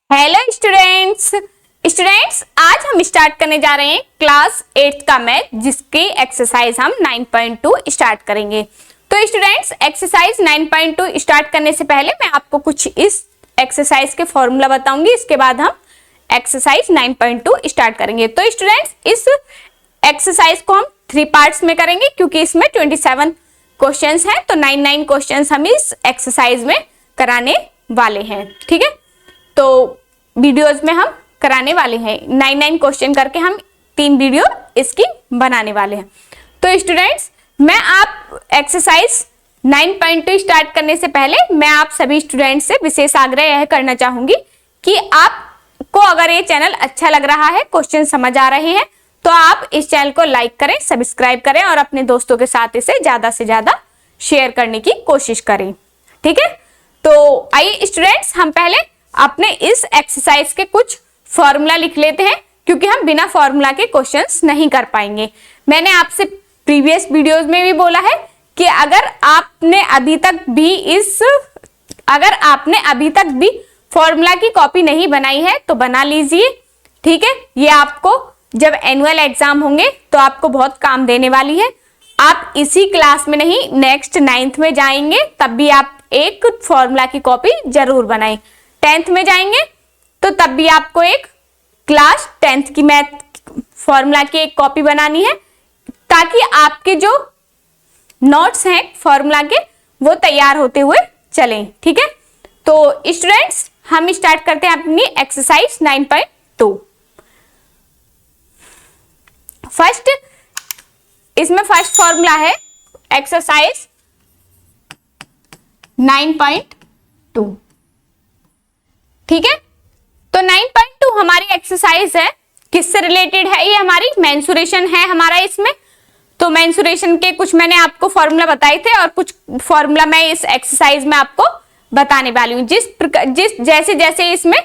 Hello students आज हम start करने जा रहे हैं क्लास 8 का मैथ, जिसकी एक्सरसाइज हम 9.2 स्टार्ट करेंगे। तो स्टूडेंट्स, एक्सरसाइज 9.2 स्टार्ट करने से पहले मैं आपको कुछ इस एक्सरसाइज के फॉर्मूला बताऊंगी, इसके बाद हम एक्सरसाइज 9.2 स्टार्ट करेंगे। तो स्टूडेंट्स, इस एक्सरसाइज को हम 3 पार्ट्स में करेंगे, क्योंकि इसमें 27 क्वेश्चंस हैं, तो 9 क्वेश्चंस हम इस एक्सरसाइज में कराने वाले हैं। ठीक है, तो वीडियोस में हम कराने वाले हैं 9 क्वेश्चन करके, हम 3 वीडियो इसकी बनाने वाले हैं। तो स्टूडेंट्स, मैं आप एक्सरसाइज 9.2 स्टार्ट करने से पहले मैं आप सभी स्टूडेंट्स से विशेष आग्रह यह करना चाहूंगी कि आपको अगर ये चैनल अच्छा लग रहा है, क्वेश्चन समझ आ रहे हैं, तो आप इस चैनल को लाइक करें, सब्सक्राइब करें और अपने दोस्तों के साथ इसे ज्यादा से ज्यादा शेयर करने की कोशिश करें। ठीक है, तो आइए स्टूडेंट्स, हम पहले अपने इस एक्सरसाइज के कुछ फॉर्मूला लिख लेते हैं, क्योंकि हम बिना फॉर्मूला के क्वेश्चंस नहीं कर पाएंगे। मैंने आपसे प्रीवियस वीडियोस में भी बोला है कि अगर आपने अभी तक भी फॉर्मूला की कॉपी नहीं बनाई है तो बना लीजिए। ठीक है, ये आपको जब एनुअल एग्जाम होंगे तो आपको बहुत काम देने वाली है। आप इसी क्लास में नहीं, नेक्स्ट 9th में जाएंगे तब भी आप एक फॉर्मूला की कॉपी जरूर बनाएं। 10th में जाएंगे तो तब भी आपको एक क्लास 10th की मैथ फॉर्मूला की एक कॉपी बनानी है, ताकि आपके जो नोट्स हैं फॉर्मूला के वो तैयार होते हुए चलें। ठीक है, तो स्टूडेंट्स, हम स्टार्ट करते हैं अपनी एक्सरसाइज 9.2। इसमें फर्स्ट फॉर्मूला है एक्सरसाइज 9.2। ठीक है, तो 9.2 हमारी एक्सरसाइज है, किससे रिलेटेड है? ये हमारी मेंसुरेशन है हमारा इसमें। तो मेंसुरेशन के कुछ मैंने आपको फॉर्मूला बताए थे और कुछ फॉर्मूला मैं इस एक्सरसाइज में आपको बताने वाली हूँ। जैसे जैसे इसमें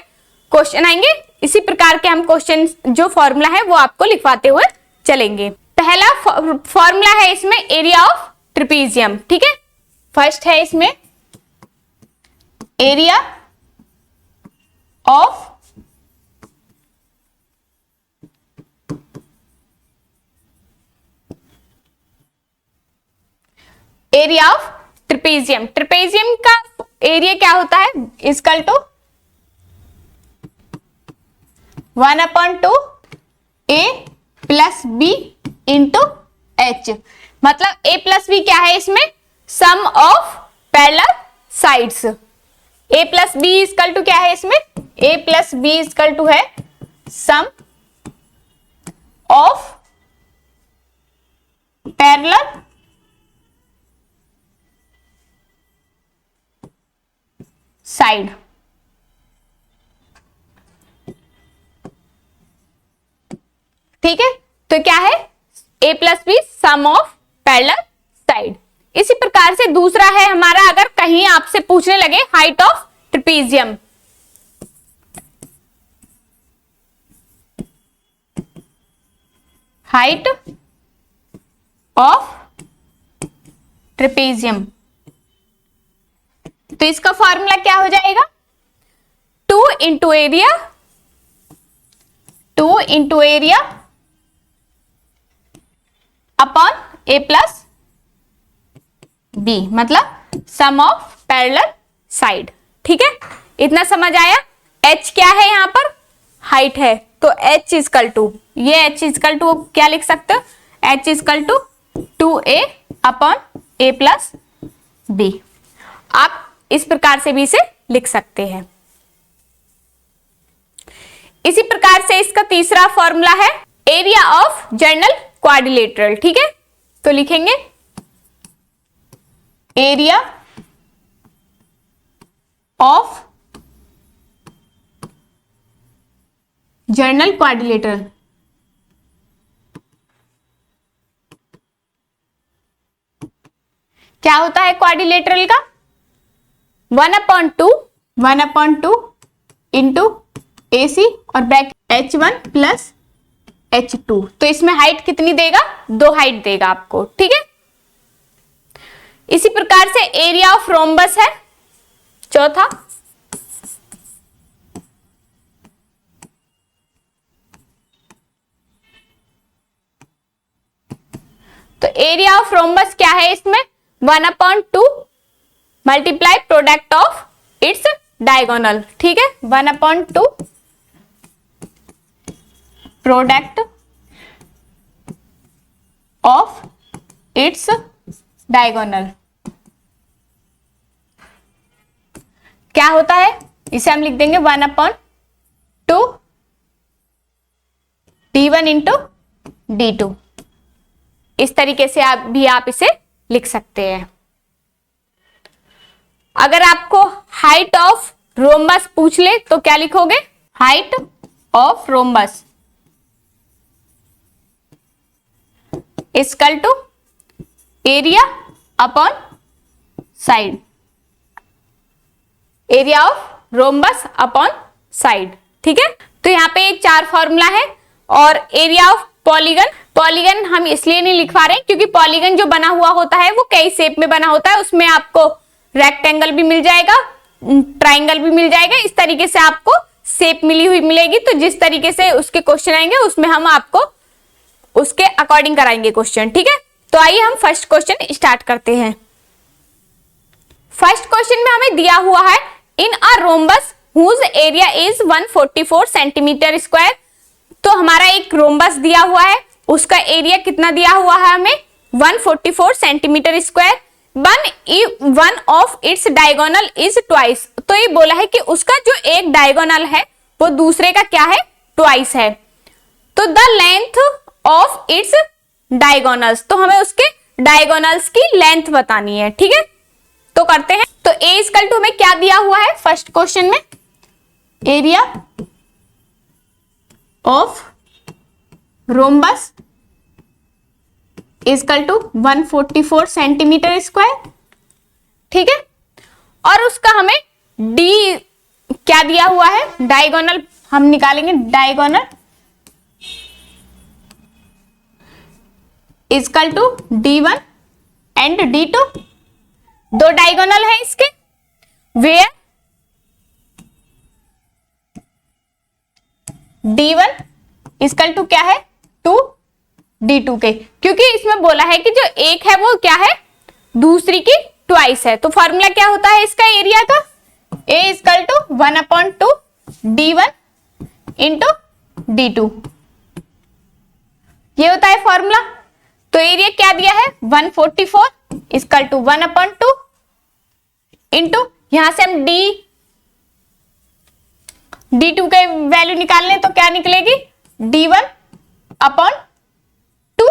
क्वेश्चन आएंगे, इसी प्रकार के हम क्वेश्चन जो फॉर्मूला है वो आपको लिखवाते हुए चलेंगे। पहला फॉर्मूला है इसमें एरिया ऑफ ट्रेपेजियम। ठीक है, फर्स्ट है इसमें एरिया ऑफ ट्रेपेजियम। ट्रेपेजियम का एरिया क्या होता है? Equal to 1/2 a plus b into h। मतलब a प्लस b क्या है इसमें? Sum of parallel sides. a plus b equal to क्या है इसमें? a plus b equal to है सम ऑफ पैरेलल साइड। ठीक है, तो क्या है? a plus B sum of parallel side. इसी प्रकार से दूसरा है हमारा, अगर कहीं आपसे पूछने लगे height of trapezium, height of trapezium, तो इसका फॉर्मूला क्या हो जाएगा? 2 into area upon a plus B, मतलब सम ऑफ पैरेलल साइड। ठीक है, इतना समझ आया? h क्या है यहाँ पर? हाइट है, तो h इक्वल टू, ये h इक्वल टू क्या लिख सकते हो? h equal to 2a upon a plus B. आप इस प्रकार से भी इसे लिख सकते हैं। इसी प्रकार से इसका तीसरा फॉर्मूला है एरिया ऑफ जर्नल क्वाड्रिलेटरल। ठीक है, तो लिखेंगे एरिया ऑफ जर्नल क्वाड्रिलेटरल। क्या होता है क्वाड्रिलेटरल का? 1/2 इंटू AC और ब्रैकेट H1 प्लस H2। तो इसमें हाइट कितनी देगा? 2 हाइट देगा आपको। ठीक है, इसी प्रकार से एरिया ऑफ रोम्बस है चौथा तो एरिया ऑफ रोम्बस क्या है इसमें 1/2 multiply product of its diagonal, ठीक है, 1/2 प्रोडक्ट ऑफ इट्स डायगोनल। क्या होता है, इसे हम लिख देंगे 1/2 d1 इंटू d2। इस तरीके से आप इसे लिख सकते हैं। अगर आपको हाइट ऑफ रोम्बस पूछ ले तो क्या लिखोगे, height of rhombus equal to area upon side, area of rhombus upon side, ठीक है। तो यहाँ पे एक 4 फॉर्मूला है। और एरिया ऑफ पॉलीगन हम इसलिए नहीं लिखवा रहे हैं क्योंकि पॉलीगन जो बना हुआ होता है वो कई शेप में बना होता है, उसमें आपको रेक्टेंगल भी मिल जाएगा, ट्राइंगल भी मिल जाएगा, इस तरीके से आपको शेप मिली हुई मिलेगी। तो जिस तरीके से उसके क्वेश्चन आएंगे उसमें हम आपको उसके अकॉर्डिंग कराएंगे क्वेश्चन, ठीक है। तो आइए हम फर्स्ट क्वेश्चन स्टार्ट करते हैं। फर्स्ट क्वेश्चन में हमें दिया हुआ है in a rhombus whose area is 144 centimetre square. तो हमारा एक रोम्बस दिया हुआ है, उसका एरिया कितना दिया हुआ है हमें 144 centimetre square. One of its diagonal is twice. तो ये बोला है कि उसका जो एक डायगोनल है वो दूसरे का क्या है, ट्वाइस है। तो the length of its diagonals, तो हमें उसके डायगोनल्स की लेंथ बतानी है, ठीक है। तो करते हैं। तो ए इक्वल टू हमें क्या दिया हुआ है फर्स्ट क्वेश्चन में, area of rhombus equal to 144 centimetre square, ठीक है। और उसका हमें डी क्या दिया हुआ है, डायगोनल हम निकालेंगे, diagonal equal to D1 and D2। दो डायगोनल है इसके, वेयर D1 इक्वल टू क्या है 2 D2 के, क्योंकि इसमें बोला है कि जो एक है वो क्या है दूसरी की ट्वाइस है। तो फॉर्मूला क्या होता है इसका एरिया का, A equal to 1/2 D1 into D2, ये होता है फॉर्मूला। तो एरिया क्या दिया है 144 इक्वल टू 1/2 इंटू, यहां से हम D2 के वैल्यू निकालने तो क्या निकलेगी D1 अपॉन 2,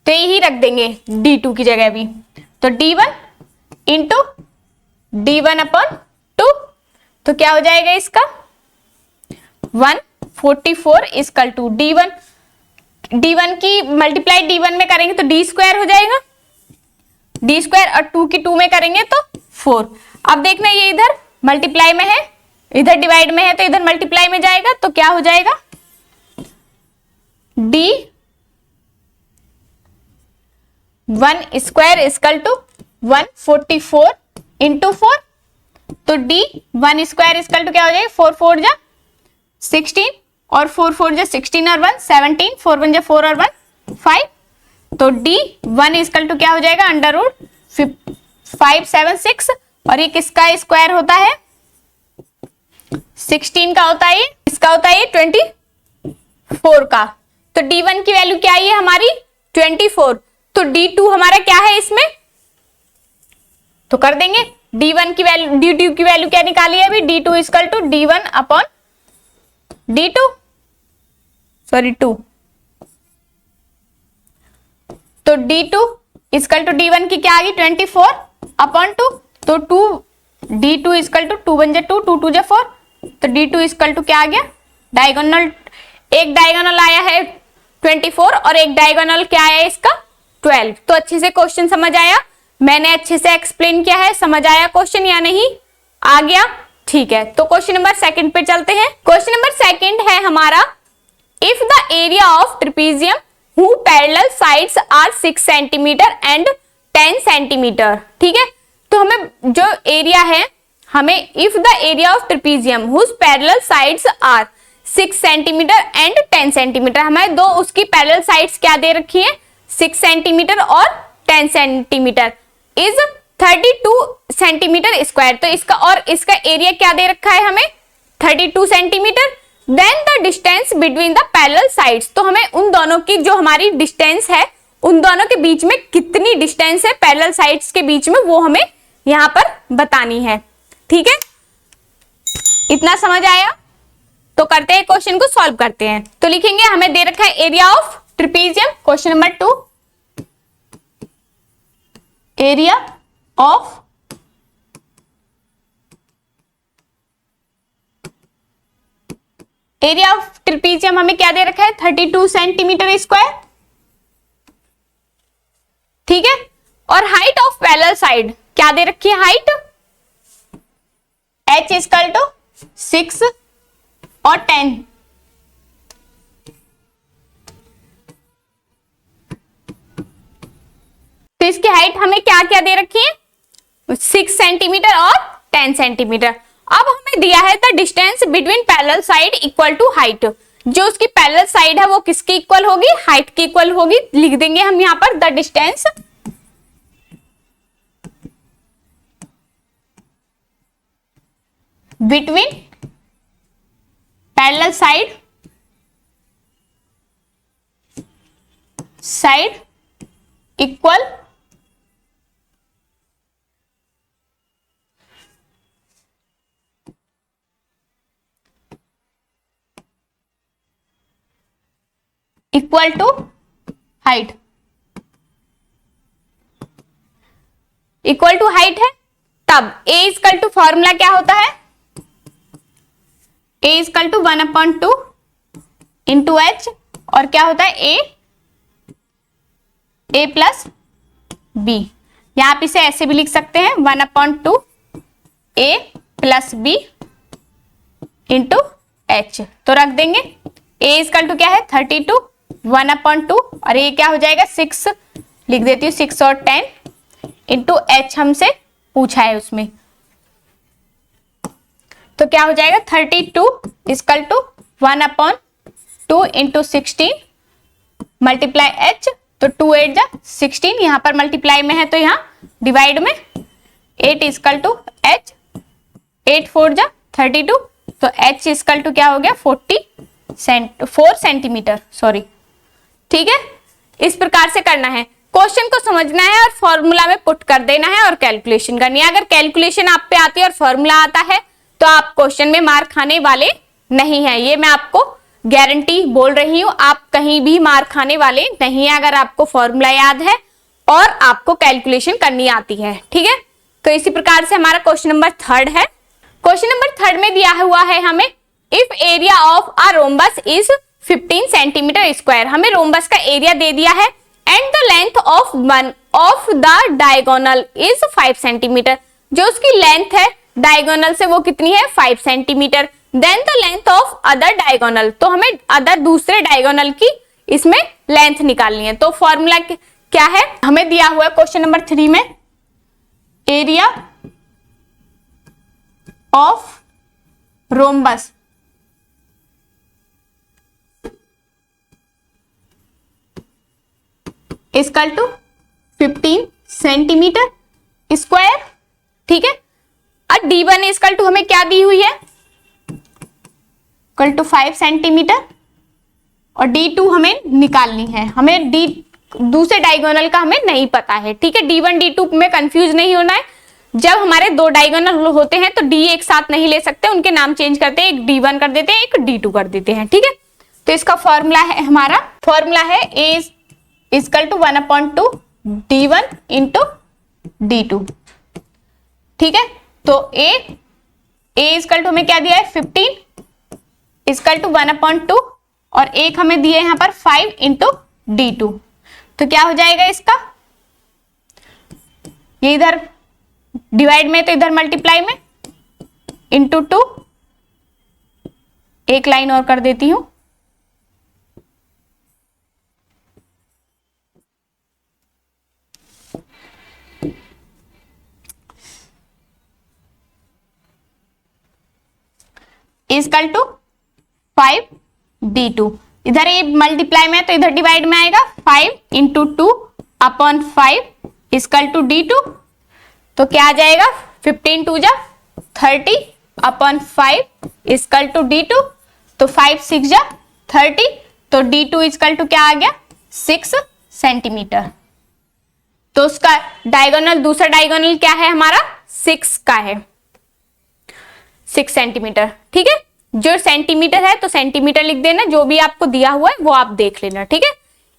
तो यही रख देंगे D2 की जगह भी। तो D1 इंटू D1 अपॉन 2, तो क्या हो जाएगा इसका 144 इक्वल टू D1 की मल्टीप्लाई D1 में करेंगे तो D स्क्वायर हो जाएगा, D स्क्वायर, और 2 की 2 में करेंगे तो 4। अब देखना ये इधर मल्टीप्लाई में है, इधर डिवाइड में है, तो इधर मल्टीप्लाई में जाएगा तो क्या हो जाएगा D1 square equal to 144 into 4। तो D1 स्क्वायर इक्वल टू क्या हो जाएगा 4 4 जा 16 और 4 4 जा 16 और 1 17, 4 1 जा 4 और 1 5। तो D1 इक्वल टू क्या हो जाएगा अंडर रूट 576, और ये किसका स्क्वायर होता है 16 का होता है, इसका होता है 24 का। तो D1 की वैल्यू क्या आई है हमारी 24। तो D2 हमारा क्या है इसमें, तो कर देंगे D1 की वैल्यू, D2 की वैल्यू क्या निकाली है अभी, D2 equal to D1 upon D2 sorry 2। तो D2 इक्वल टू D1 की क्या आ गई 24 अपॉन 2। तो D2 इक्वल टू 2 1 जा 2 2 2 जा 4। तो D2 इक्वल टू क्या आ गया, डायगोनल, एक डायगोनल आया है 24 और एक डायगोनल क्या आया है इसका 12। तो अच्छे से क्वेश्चन समझ आया, मैंने अच्छे से एक्सप्लेन किया है, समझ आया क्वेश्चन या नहीं, आ गया, ठीक है। तो क्वेश्चन नंबर सेकंड पे चलते हैं। क्वेश्चन नंबर सेकंड है हमारा, if the area of trapezium who parallel sides are 6 centimetre and 10 centimetre, ठीक है। तो हमें जो एरिया है हमें if the area of trapezium whose parallel sides are 6 centimetre and 10 centimetre, हमें दो उसकी पैरेलल साइड्स क्या दे रखी है, 6 सेंटीमीटर और 10 सेंटीमीटर, इज 32 सेंटीमीटर स्क्वायर। तो इसका और इसका एरिया क्या दे रखा है हमें, 32 centimetre. Then the distance between the parallel sides, तो हमें उन दोनों की जो हमारी डिस्टेंस है, उन दोनों के बीच में कितनी डिस्टेंस है पैरेलल साइड्स के बीच में, वो हमें यहां पर बतानी है। ठीक है, इतना समझ आया? तो करते हैं क्वेश्चन को सॉल्व करते हैं। तो लिखेंगे हमें दे रखा है area of trapezium, question number 2, area of trapezium हमें क्या दे रखा है, 32 सेंटीमीटर स्क्वायर। ठीक है, और हाइट ऑफ पैरेलल साइड क्या दे रखी है, हाइट h इक्वल टू 6 और 10। तो इसकी हाइट हमें क्या क्या दे रखी है, 6 सेंटीमीटर और 10 सेंटीमीटर। अब हमें दिया है the distance between parallel side equal to height, जो उसकी पैरेलल साइड है वो किसकी इक्वल होगी, हाइट की इक्वल होगी। लिख देंगे हम यहां पर the distance between parallel side equal to height, equal to height है। तब a इक्वल टू फॉर्मूला क्या होता है, a equal to 1/2 into H, और क्या होता है a प्लस बी। यहां आप इसे ऐसे भी लिख सकते हैं 1/2 a plus B into H. तो रख देंगे a इक्वल टू क्या है 32, 1/2 और ये क्या हो जाएगा 6, लिख देती हूँ 6 और 10 इंटू एच हमसे पूछा है उसमें। तो क्या हो जाएगा 32 equal to 1/2 into 16 multiply H, तो 2 8 जा 16, यहां पर मल्टीप्लाई में है तो यहाँ डिवाइड में 8 इक्वल टू एच, 8 4 जा 32, तो एच इक्वल टू क्या हो गया 4 सेंटीमीटर, सॉरी। ठीक है, इस प्रकार से करना है, क्वेश्चन को समझना है और फॉर्मूला में पुट कर देना है और कैलकुलेशन करनी है। अगर कैलकुलेशन आप पे आती है और फॉर्मूला आता है तो आप क्वेश्चन में मार्क खाने वाले नहीं है, ये मैं आपको गारंटी बोल रही हूं। आप कहीं भी मार्क खाने वाले नहीं है अगर आपको फॉर्मूला याद है और आपको कैलकुलेशन करनी आती है। ठीक है, तो इसी प्रकार से हमारा क्वेश्चन नंबर 3 है। क्वेश्चन नंबर 3 में दिया हुआ है हमें if area of a rhombus is 15 centimetre square, हमें रोम्बस का एरिया दे दिया है and the length of one of the diagonal is 5 centimetre, जो उसकी लेंथ है डायगोनल से वो कितनी है 5 centimetre. Then the length of other diagonal, तो हमें अदर दूसरे डायगोनल की इसमें लेंथ निकालनी है। तो फॉर्मूला क्या है, हमें दिया हुआ है क्वेश्चन नंबर 3 में area of rhombus equal to 15 centimetre square. ठीक है, और D1 इक्वल टू हमें क्या दी हुई है, इक्वल टू 5 सेंटीमीटर, और D2 हमें निकालनी है। हमें दूसरे डायगोनल का हमें नहीं पता है। ठीक है, D1 D2 में कंफ्यूज नहीं होना है। जब हमारे दो डायगोनल होते हैं तो D एक साथ नहीं ले सकते, उनके नाम चेंज करते हैं, एक D1 कर देते हैं, एक D2 कर देते हैं। ठीक है, तो इसका फॉर्मूला है हमारा, फॉर्मूला है A equal to 1/2 D1 into D2। ठीक है, तो A इक्वल टू हमें क्या दिया है 15 इक्वल टू 1/2 और एक हमें दिया है यहाँ पर 5 इंटू D2। तो क्या हो जाएगा इसका, ये इधर डिवाइड में तो इधर मल्टीप्लाई में इंटू 2, एक लाइन और कर देती हूं, इजकल टू 5d2। इधर ये मल्टीप्लाई में है तो इधर डिवाइड में आएगा, 5 into 2 upon 5 is equal to d2। तो क्या आ जाएगा, 15 2 जा 30 अपॉन 5 इजकल टू d2। तो 5 6 जा 30, तो d2 इजकल टू क्या आ गया, 6 सेंटीमीटर। तो उसका डायगोनल, दूसरा डायगोनल क्या है हमारा, 6 का है, 6 सेंटीमीटर। ठीक है, जो सेंटीमीटर है तो सेंटीमीटर लिख देना, जो भी आपको दिया हुआ है वो आप देख लेना। ठीक है,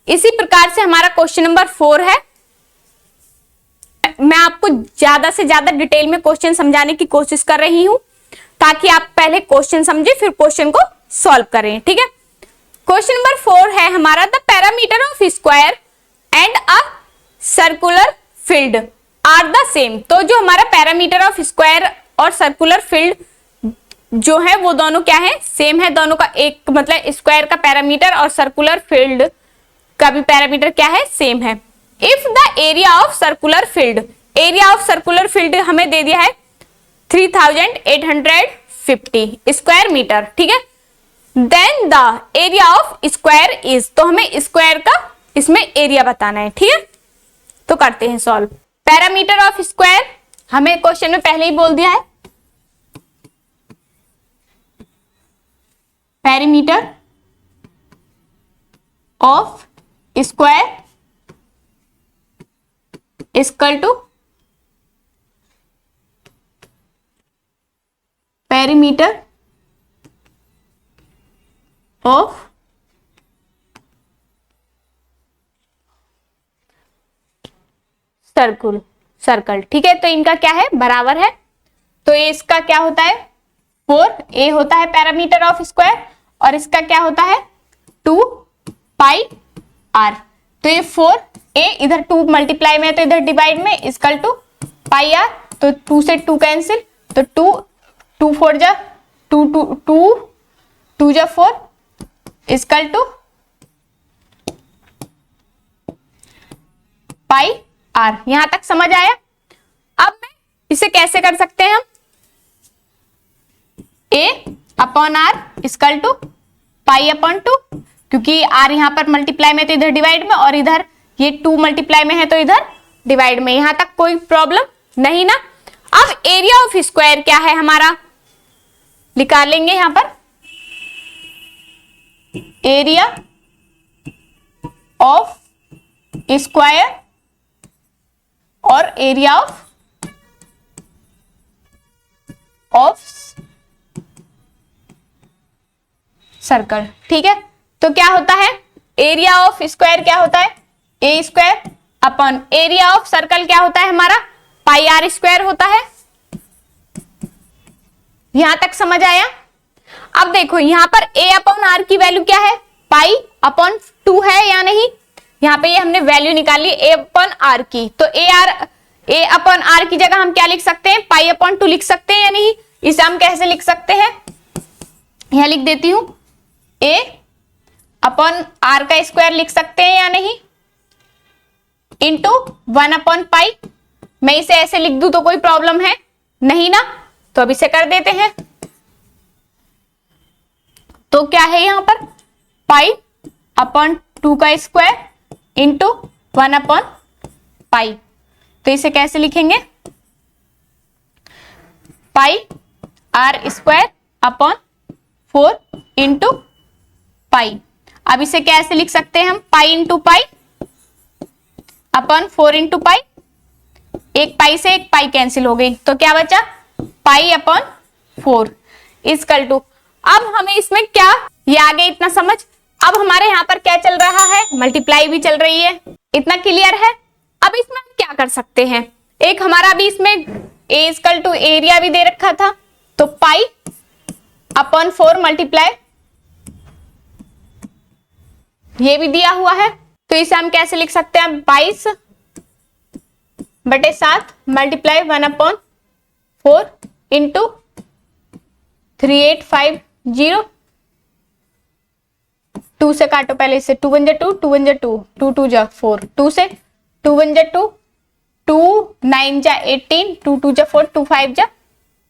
इसी प्रकार से हमारा क्वेश्चन नंबर 4 है। मैं आपको ज्यादा से ज्यादा डिटेल में क्वेश्चन समझाने की कोशिश कर रही हूं, ताकि आप पहले क्वेश्चन समझे फिर क्वेश्चन को सॉल्व करें। ठीक है, क्वेश्चन नंबर 4 है हमारा, the parameter of square and a circular field are the same. तो जो हमारा पैरामीटर ऑफ स्क्वायर और सर्कुलर फील्ड जो है वो दोनों क्या है, सेम है। दोनों का एक मतलब स्क्वायर का पैरामीटर और सर्कुलर फील्ड का भी पैरामीटर क्या है, सेम है। If the area of circular field, area of circular field हमें दे दिया है 3850 स्क्वायर मीटर। ठीक है, then the area of square is, तो हमें स्क्वायर का इसमें एरिया बताना है। ठीक है, तो करते हैं सॉल्व। पैरामीटर ऑफ स्क्वायर हमें क्वेश्चन में पहले ही बोल दिया है, parameter of square equal to parameter of circle. ठीक है, तो इनका क्या है, बराबर है। तो इसका क्या होता है, 4a होता है पैरामीटर ऑफ स्क्वायर, और इसका क्या होता है 2 पाई r। तो ये 4a इधर 2 मल्टीप्लाई में है तो इधर डिवाइड में, इक्वल टू पाई r। तो 2 से 2 कैंसिल, तो 2 4 जा 2 जा 4 इक्वल टू पाई r। यहां तक समझ आया। अब मैं इसे कैसे कर सकते हैं हम, a upon r equal to pi upon 2, क्योंकि r यहां पर मल्टीप्लाई में तो इधर डिवाइड में, और इधर ये 2 मल्टीप्लाई में है तो इधर डिवाइड में। यहां तक कोई प्रॉब्लम नहीं ना। अब एरिया ऑफ स्क्वायर क्या है हमारा, निकाल लेंगे यहां पर, एरिया ऑफ स्क्वायर और एरिया ऑफ सर्कल। ठीक है, तो क्या होता है, एरिया ऑफ स्क्वायर क्या होता है, A square upon area of circle क्या होता है हमारा, पाई आर स्क्वायर होता है। यहां तक समझ आया। अब देखो यहां पर a अपॉन आर की वैल्यू क्या है, पाई अपॉन 2 है या नहीं। यहाँ पे ये हमने वैल्यू निकाली a अपॉन आर की, तो a अपॉन आर की जगह हम क्या लिख सकते हैं, पाई अपॉन 2 लिख सकते हैं या नहीं। इसे हम कैसे लिख सकते हैं, यहां लिख देती हूं, a अपॉन आर का स्क्वायर लिख सकते हैं या नहीं, इंटू 1 अपॉन पाई। मैं इसे ऐसे लिख दूं तो कोई प्रॉब्लम है नहीं ना, तो अब इसे कर देते हैं। तो क्या है यहां पर, पाई अपॉन 2 का स्क्वायर इंटू 1 अपॉन पाई। तो इसे कैसे लिखेंगे, pi R square upon 4 into pi. अब इसे कैसे लिख सकते हैं हम, pi into pi upon 4 into pi. एक पाई से एक पाई कैंसिल हो गई, तो क्या बचा, पाई अपॉन 4 इक्वल टू। अब हमें इसमें क्या, ये आगे इतना समझ। अब हमारे यहाँ पर क्या चल रहा है, मल्टीप्लाई भी चल रही है, इतना क्लियर है। अब इसमें हम क्या कर सकते हैं, एक हमारा भी इसमें a इक्वल टू एरिया भी दे रखा था, तो पाई अपॉन 4 मल्टीप्लाई ये भी दिया हुआ है। तो इसे हम कैसे लिख सकते हैं, 22/7 मल्टीप्लाई 1 अपॉन 4 इंटू 3850। 2 से काटो पहले इसे, 2 1 जा 2, 2 1 जा 2, 2 2 जा 4, 2 से 2 1 जा 2, 2 9 जा 18, 2 2 जा 4, 2 5 जा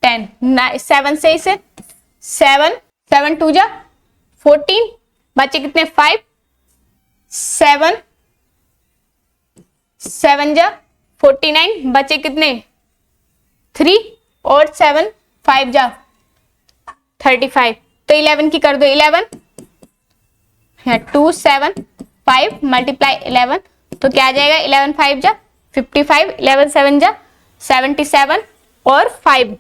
10, 7 से इसे 7, 7 2 जा 14, बचे कितने 5, 7 7 जा 49, बचे कितने 3 और 7 5 जा 35। तो 11 की कर दो 11, 2 7 5 मल्टीप्लाई 11, तो क्या आ जाएगा 11 5 जा 55, 11 7 जा 77 और 5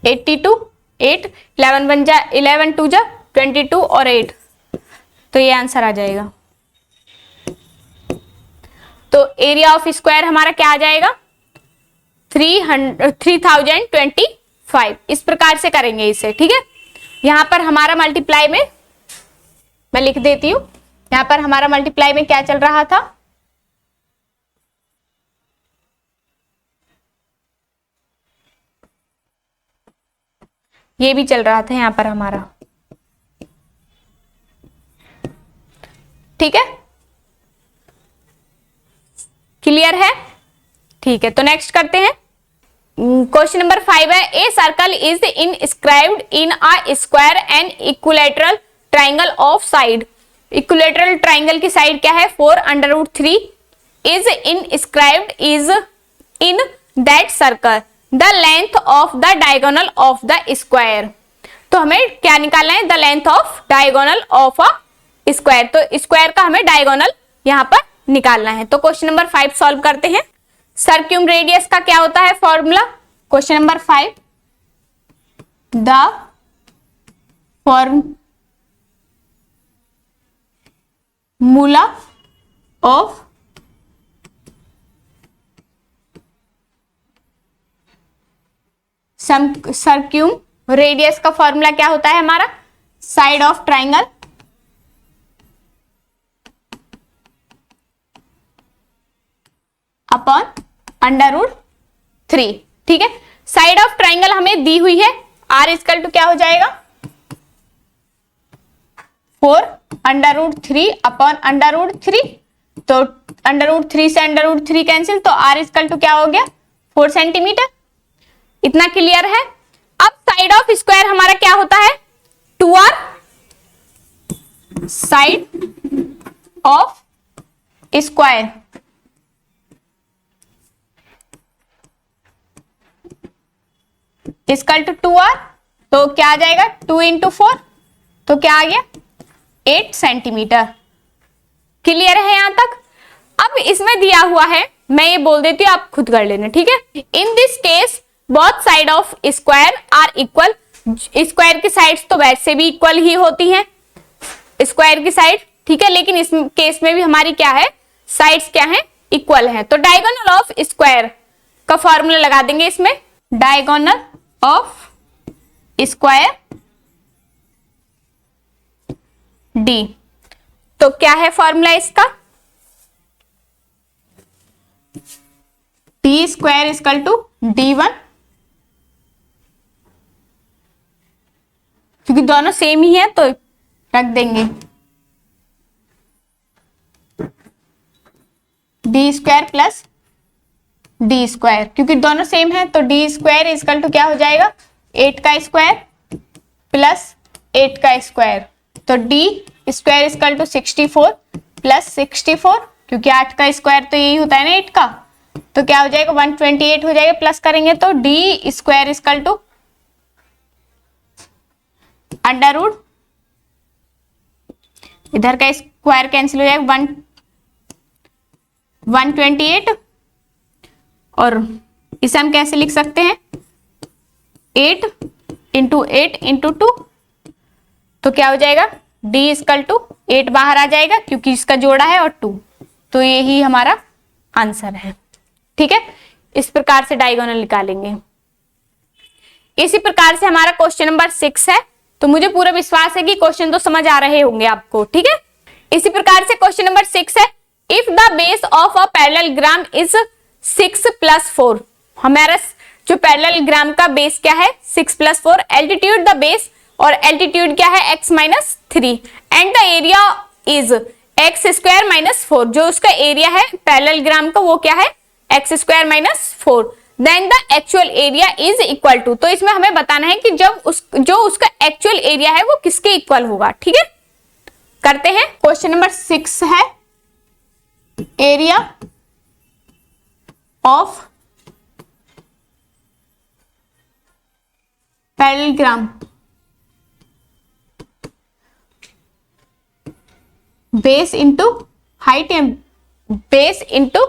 82, 8 11 1 जा 11 2 जा 22 और 8, तो ये आंसर आ जाएगा। तो एरिया ऑफ स्क्वायर हमारा क्या आ जाएगा 3025। इस प्रकार से करेंगे इसे, ठीक है। यहां पर हमारा मल्टीप्लाई में मैं लिख देती हूं, यहां पर हमारा मल्टीप्लाई में क्या चल रहा था, ये भी चल रहा था यहां पर हमारा, ठीक है, क्लियर है, ठीक है। तो नेक्स्ट करते हैं, क्वेश्चन नंबर 5 है, a circle is inscribed in a square and equilateral triangle of side. Equilateral triangle की साइड क्या है 4√3 is inscribed is in that circle the length of the diagonal of the square. तो हमें क्या निकालना है, the length of diagonal of a square. तो square का हमें डायगोनल यहां पर निकालना है। तो क्वेश्चन नंबर 5 सॉल्व करते हैं। सर्क्यूम रेडियस का क्या होता है formula, question number 5, the formula of circumradius का फॉर्मूला क्या होता है हमारा, साइड ऑफ ट्राइंगल अपॉन √3, ठीक है। साइड ऑफ ट्राइंगल हमें दी हुई है, r इक्वल टू क्या हो जाएगा 4√3 अपॉन √3, तो √3 से √3 कैंसिल, तो r इक्वल टू क्या हो गया 4 सेंटीमीटर। इतना क्लियर है। अब साइड ऑफ स्क्वायर हमारा क्या होता है 2r, side of square equal to 2r, तो क्या आ जाएगा 2 × 4, तो क्या आ गया 8 सेंटीमीटर। क्लियर है यहां तक। अब इसमें दिया हुआ है, मैं ये बोल देती हूँ, आप खुद कर लेना, ठीक है। In this case both side of square are equal. Square की साइड्स तो वैसे भी इक्वल ही होती हैं, स्क्वायर की साइड, ठीक है, लेकिन इस केस में भी हमारी क्या है, साइड्स क्या है, इक्वल है। तो डायगोनल ऑफ स्क्वायर का फॉर्मूला लगा देंगे इसमें, डायगोनल ऑफ स्क्वायर डी। तो क्या है फॉर्मूला इसका, D square equal to D1, क्योंकि दोनों सेम ही है तो रख देंगे D square plus D square, क्योंकि दोनों सेम है तो डी स्क्वायर इक्वल टू क्या हो जाएगा 8 का स्क्वायर प्लस 8 का स्क्वायर, तो D square equal to 64 plus 64, क्योंकि 8 का स्क्वायर तो यही होता है ना 8 का, तो क्या हो जाएगा 128 हो जाएगा, प्लस करेंगे तो डी स्क्वायर इक्वल टू √ इधर का स्क्वायर कैंसिल हो जाएगा 128, और इसे हम कैसे लिख सकते हैं 8 × 8 × 2, तो क्या हो जाएगा d इक्वल टू 8 बाहर आ जाएगा क्योंकि इसका जोड़ा है और 2, तो यही हमारा आंसर है, ठीक है। इस प्रकार से डायगोनल निकालेंगे। इसी प्रकार से हमारा क्वेश्चन नंबर 6 है, तो मुझे पूरा विश्वास है कि क्वेश्चन तो समझ आ रहे होंगे आपको, ठीक है। इसी प्रकार से क्वेश्चन नंबर 6 है, if the base of a parallelogram is 6 + 4, हमारा जो पैरेललोग्राम का बेस क्या है 6 + 4, एल्टीट्यूड द बेस, और एल्टीट्यूड क्या है x - 3, and the area is x² - 4, जो उसका एरिया है पैरेललोग्राम का वो क्या है x² - 4, then the actual area is equal to. तो इसमें हमें बताना है कि जो उसका एक्चुअल एरिया है वो किसके इक्वल होगा। ठीक है, करते हैं। क्वेश्चन नंबर 6 है area of parallelogram base into height and base into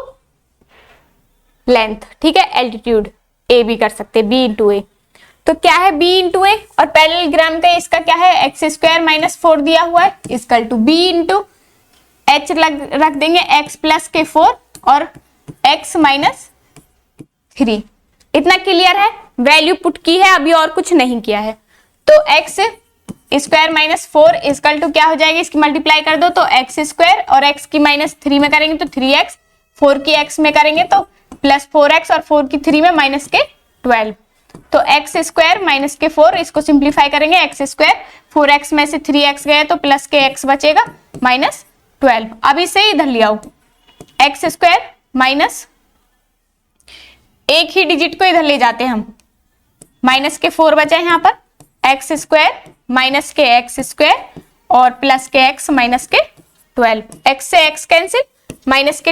length. ठीक है, एल्टीट्यूड ए भी कर सकते हैं, बी इंटू ए। तो क्या है बी इंटू ए, और पैरेललोग्राम का इसका क्या है एक्स स्क्वायर माइनस 4 दिया हुआ है, equal to B into H रख देंगे एक्स प्लस के 4 और एक्स माइनस 3। इतना क्लियर है, वैल्यू पुट की है, अभी और कुछ नहीं किया है। तो X square minus 4 equal to क्या हो जाएगा, इसकी मल्टीप्लाई कर दो तो एक्स स्क्वायर, और एक्स की माइनस 3 में करेंगे तो 3x, 4 की x में करेंगे तो प्लस 4x, और 4 की 3 में माइनस के 12। तो एक्स स्क्वायर माइनस के 4, इसको सिंप्लीफाई करेंगे एक्स स्क्वायर, 4x में से 3x गए तो प्लस के x बचेगा माइनस 12। अब इसे इधर ले आओ, एक्स स्क्वायर माइनस एक ही डिजिट को इधर ले जाते हैं हम, माइनस के 4 बचा है यहाँ पर, एक्स स्क्वायर माइनस के एक्स स्क्वायर और प्लस के एक्स माइनस के 12। एक्स से एक्स कैंसिल, माइनस के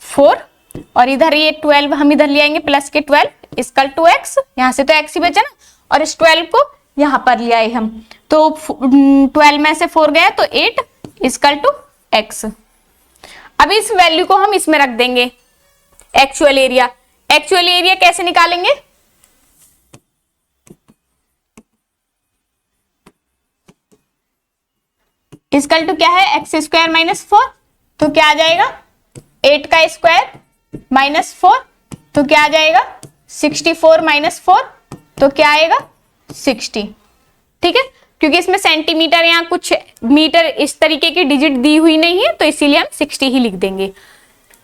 4 और इधर ये 12 हम इधर ले आएंगे प्लस के 12 इक्वल टू एक्स, यहाँ से तो एक्स ही बचा ना, और इस 12 को यहाँ पर ले आए हम, तो 12 में से 4 गया तो 8 इक्वल टू एक्स। अब इस वैल्यू को हम इसमें रख देंगे एक्चुअल एरिया। एक्चुअल एरिया कैसे निकालेंगे, इक्वल टू क्या है एक्स स्क्वायर माइनस 4, तो क्या आ जाएगा 8 का स्क्वायर माइनस 4, तो क्या आ जाएगा 64 माइनस 4, तो क्या आएगा 60। ठीक है, क्योंकि इसमें सेंटीमीटर या कुछ मीटर इस तरीके की डिजिट दी हुई नहीं है, तो इसीलिए हम 60 ही लिख देंगे।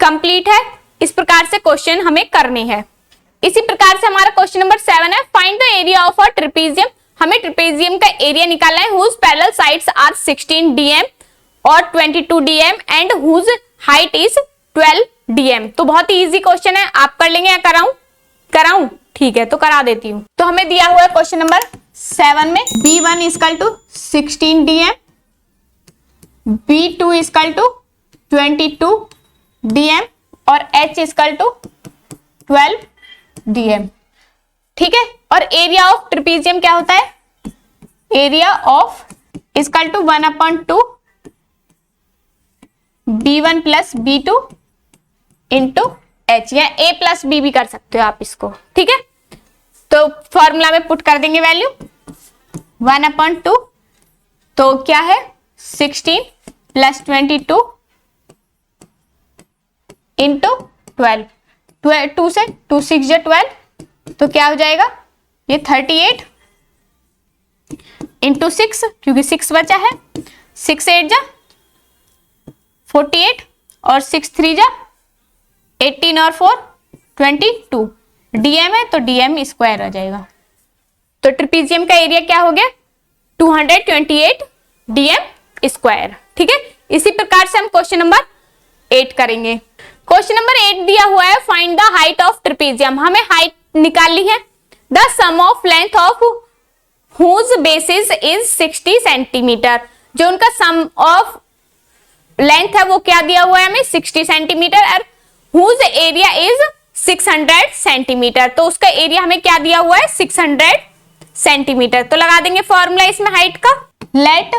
कंप्लीट है। इस प्रकार से क्वेश्चन हमें करने हैं। इसी प्रकार से हमारा क्वेश्चन नंबर 7 है find the area of a trapezium. हमें ट्रेपेजियम का एरिया निकालना है whose parallel sides are 16 dm और 22 dm and whose height is 12 dm। तो बहुत ही इजी क्वेश्चन है, आप कर लेंगे या कराऊं? ठीक है, तो करा देती हूँ। तो हमें दिया हुआ है क्वेश्चन नंबर 7 में B1 equal to 16 dm, B2 equal to 22 dm और H इक्वल टू 12 dm। ठीक है, और एरिया ऑफ ट्रेपेजियम क्या होता है, area of equal to 1/2 B1 plus B2 into H, या A प्लस B भी कर सकते हो आप इसको। ठीक है, तो फॉर्मूला में पुट कर देंगे वैल्यू 1/2, तो क्या है 16 प्लस 22 इंटू 12, 2 से 2 6 जो 12, तो क्या हो जाएगा ये 38 इंटू 6, क्योंकि 6 बचा है, 6 8 जा 48 और 6 3 जा 18 और 4 22, डीएम है तो डीएम स्क्वायर आ जाएगा। तो ट्रेपेजियम का एरिया क्या हो गया 228 डीएम स्क्वायर। ठीक है, इसी प्रकार से हम क्वेश्चन नंबर 8 करेंगे। क्वेश्चन नंबर 8 दिया हुआ है find the height of trapezium. हमें हाइट निकालनी है, the sum of length of whose basis is 60 centimetre. जो उनका सम ऑफ लेंथ है वो क्या दिया हुआ है हमें 60 सेंटीमीटर, और हुज एरिया इज 600 सेंटीमीटर। तो उसका एरिया हमें क्या दिया हुआ है 600 सेंटीमीटर। तो लगा देंगे फॉर्मूला इसमें हाइट का, let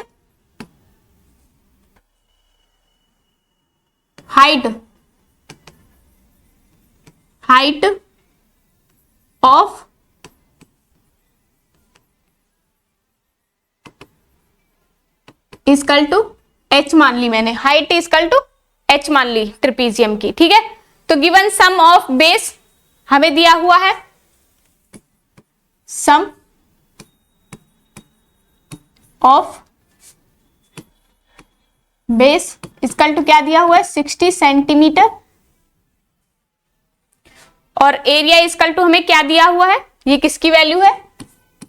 height of equal to H मान ली मैंने, हाइट इक्वल टू एच मान ली ट्रेपेजियम की। ठीक है, तो गिवन सम ऑफ बेस हमें दिया हुआ है, sum of base equal to क्या दिया हुआ है 60 सेंटीमीटर, और एरिया इक्वल टू हमें क्या दिया हुआ है, ये किसकी वैल्यू है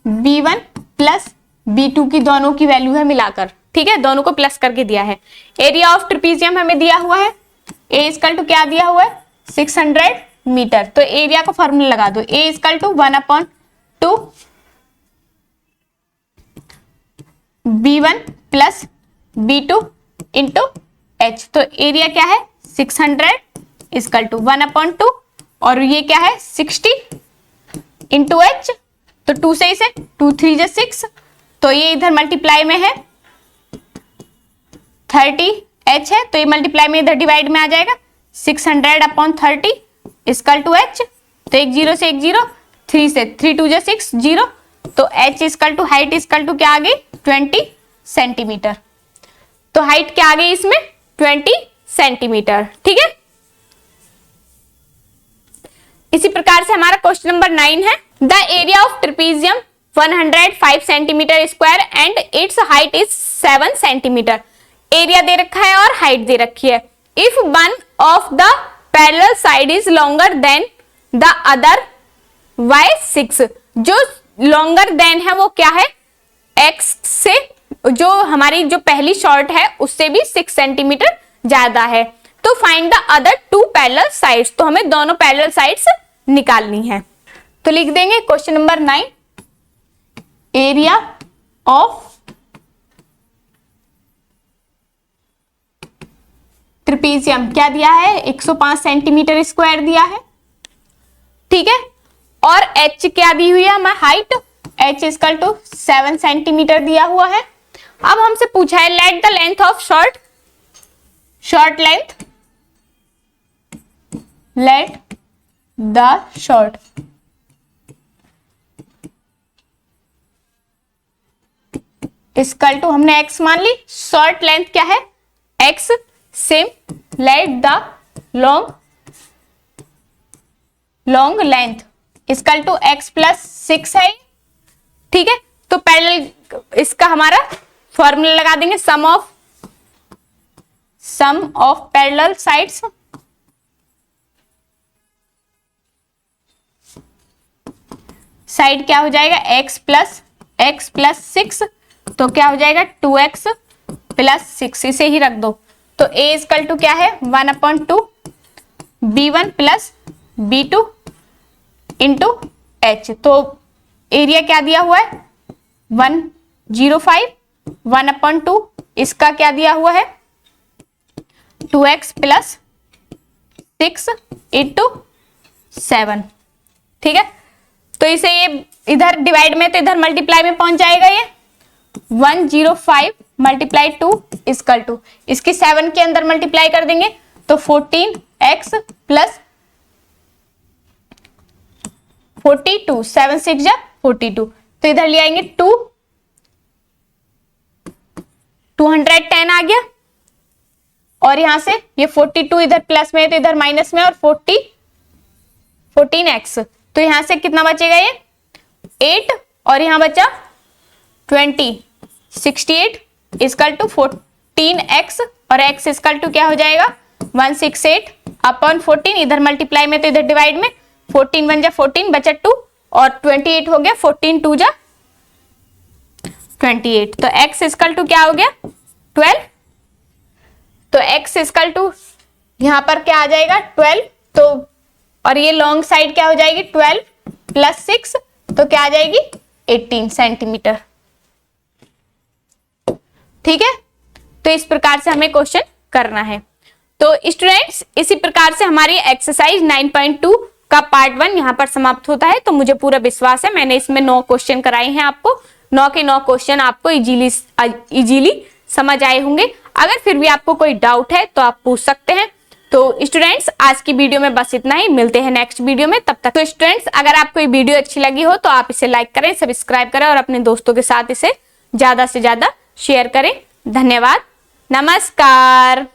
B1 प्लस B2 की, दोनों की वैल्यू है मिलाकर। ठीक है, दोनों को प्लस करके दिया है। एरिया ऑफ ट्रेपेजियम हमें दिया हुआ है A इक्वल टू क्या दिया हुआ है 600 मीटर। तो एरिया का फॉर्मूला लगा दो, A equal to 1/2 B1 plus B2 into H। तो एरिया क्या है 600 इक्वल टू 1/2 और ये क्या है 60 इंटू H। तो 2 से इसे 2 3 जा 6, तो ये इधर मल्टीप्लाई में है 30 H है, तो ये मल्टीप्लाई में इधर डिवाइड में आ जाएगा 600/30 इक्वल टू H। तो एक जीरो से एक जीरो, 3 से 3 2 जा 6 जीरो, तो H equal to height equal to क्या आ गई 20 सेंटीमीटर। तो हाइट क्या आ गई इसमें 20 सेंटीमीटर। ठीक है, इसी प्रकार से हमारा क्वेश्चन नंबर 9 है, the area of trapezium 105 centimetre square and its height is 7 centimetre. Area दे रखा है और हाइट दे रखी है। If one of the parallel side is longer than the other by 6, जो लॉन्गर देन है वो क्या है x से, जो हमारी जो पहली शॉर्ट है उससे भी 6 सेंटीमीटर ज्यादा है। तो find the other 2 parallel sides, तो हमें दोनों पैरेलल साइड्स निकालनी है। तो लिख देंगे question number 9, area of trapezium क्या दिया है 105 सेंटीमीटर स्क्वायर दिया है। ठीक है, और h क्या दी हुई है हमारी height, h equal to 7 centimetre दिया हुआ है। अब हमसे पूछा है let the length of short length, let the short equal to, हमने x मान ली, शॉर्ट लेंथ क्या है x, same let the long length equal to x plus 6 है। ठीक है, तो पैरेलल इसका हमारा फॉर्मूला लगा देंगे सम ऑफ पैरेलल साइड्स। साइड क्या हो जाएगा x प्लस 6, तो क्या हो जाएगा 2x प्लस 6, इसे ही रख दो। तो a इक्वल टू क्या है 1/2 B1 plus B2 into H। तो एरिया क्या दिया हुआ है 105, 1/2 इसका क्या दिया हुआ है 2x प्लस 6 इंटू 7। ठीक है, तो इसे ये इधर डिवाइड में तो इधर मल्टीप्लाई में पहुंच जाएगा, ये 105 मल्टीप्लाई 2 इक्वल टू, इसकी 7 के अंदर मल्टीप्लाई कर देंगे तो 14x प्लस 42, 7 6 जा 42, तो इधर ले आएंगे 210 आ गया, और यहां से ये 42 इधर प्लस में है तो इधर माइनस में, और 14x, तो यहां से कितना बचेगा ये 8, और यहां बचा 20, 68 इक्वल टू 14x, और x इक्वल टू क्या हो जाएगा 168 अपॉन 14, इधर मल्टीप्लाई में तो इधर डिवाइड में 14 1 जा 14 बचा 2, और 28 हो गया 14 2 जा 28, तो x इक्वल टू क्या हो गया 12। तो x इक्वल टू यहां पर क्या आ जाएगा 12, तो और ये लॉन्ग साइड क्या हो जाएगी 12 प्लस 6, तो क्या आ जाएगी 18 सेंटीमीटर। ठीक है, तो इस प्रकार से हमें क्वेश्चन करना है। तो स्टूडेंट्स, इसी प्रकार से हमारी एक्सरसाइज 9.2 का पार्ट 1 यहाँ पर समाप्त होता है। तो मुझे पूरा विश्वास है मैंने इसमें 9 क्वेश्चन कराए हैं आपको, 9 के 9 क्वेश्चन आपको इजीली समझ आए होंगे। अगर फिर भी आपको कोई डाउट है तो आप पूछ सकते हैं। तो स्टूडेंट्स, आज की वीडियो में बस इतना ही, मिलते हैं नेक्स्ट वीडियो में, तब तक। तो स्टूडेंट्स, अगर आपको ये वीडियो अच्छी लगी हो तो आप इसे लाइक करें, सब्सक्राइब करें और अपने दोस्तों के साथ इसे ज्यादा से ज्यादा शेयर करें। धन्यवाद, नमस्कार।